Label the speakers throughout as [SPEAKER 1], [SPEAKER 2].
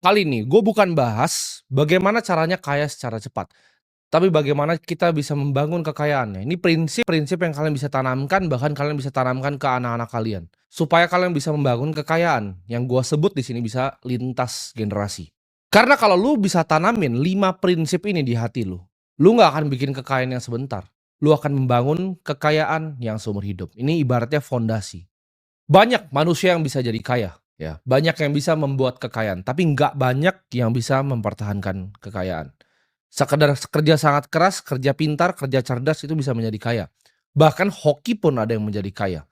[SPEAKER 1] Kali ini gue bukan bahas bagaimana caranya kaya secara cepat, tapi bagaimana kita bisa membangun kekayaannya. Ini prinsip-prinsip yang kalian bisa tanamkan, bahkan kalian bisa tanamkan ke anak-anak kalian. Supaya kalian bisa membangun kekayaan yang gue sebut di sini bisa lintas generasi. Karena kalau lu bisa tanamin 5 prinsip ini di hati lu nggak akan bikin kekayaan yang sebentar. Lu akan membangun kekayaan yang seumur hidup. Ini ibaratnya fondasi. Banyak manusia yang bisa jadi kaya, ya. Banyak yang bisa membuat kekayaan, tapi nggak banyak yang bisa mempertahankan kekayaan. Sekedar kerja sangat keras, kerja pintar, kerja cerdas itu bisa menjadi kaya. Bahkan hoki pun ada yang menjadi kaya.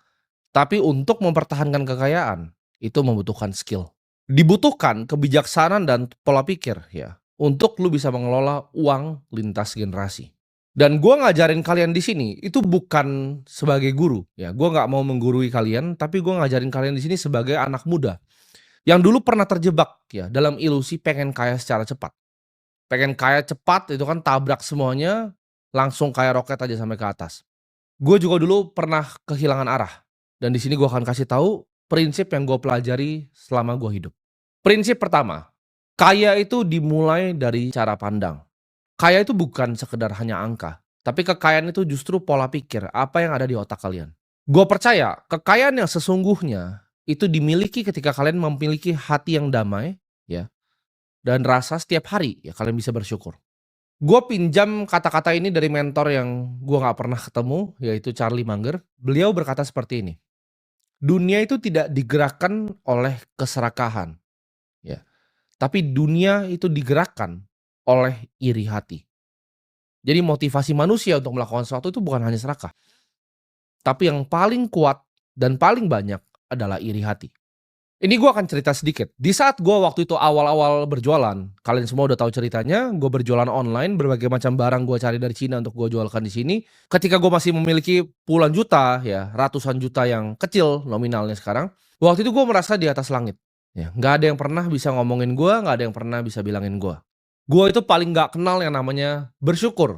[SPEAKER 1] Tapi untuk mempertahankan kekayaan, itu membutuhkan skill. Dibutuhkan kebijaksanaan dan pola pikir ya, untuk lu bisa mengelola uang lintas generasi. Dan gua ngajarin kalian di sini itu bukan sebagai guru ya, gua nggak mau menggurui kalian, tapi gua ngajarin kalian di sini sebagai anak muda yang dulu pernah terjebak ya dalam ilusi pengen kaya secara cepat. Pengen kaya cepat itu kan tabrak semuanya, langsung kayak roket aja sampai ke atas. Gue juga dulu pernah kehilangan arah, dan di sini gue akan kasih tahu prinsip yang gue pelajari selama gue hidup. Prinsip pertama, kaya itu dimulai dari cara pandang. Kaya itu bukan sekedar hanya angka, tapi kekayaan itu justru pola pikir, apa yang ada di otak kalian. Gue percaya kekayaan yang sesungguhnya itu dimiliki ketika kalian memiliki hati yang damai, ya, dan rasa setiap hari ya kalian bisa bersyukur. Gue pinjam kata-kata ini dari mentor yang gue nggak pernah ketemu, yaitu Charlie Munger. Beliau berkata seperti ini, dunia itu tidak digerakkan oleh keserakahan, ya, tapi dunia itu digerakkan oleh iri hati. Jadi motivasi manusia untuk melakukan sesuatu itu bukan hanya serakah, tapi yang paling kuat dan paling banyak adalah iri hati. Ini gue akan cerita sedikit. Di saat gue waktu itu awal-awal berjualan, kalian semua udah tahu ceritanya, gue berjualan online, berbagai macam barang gue cari dari Cina untuk gue jualkan di sini. Ketika gue masih memiliki puluhan juta, ya ratusan juta yang kecil nominalnya sekarang, waktu itu gue merasa di atas langit. Ya, nggak ada yang pernah bisa ngomongin gue, nggak ada yang pernah bisa bilangin gue. Gue itu paling nggak kenal yang namanya bersyukur.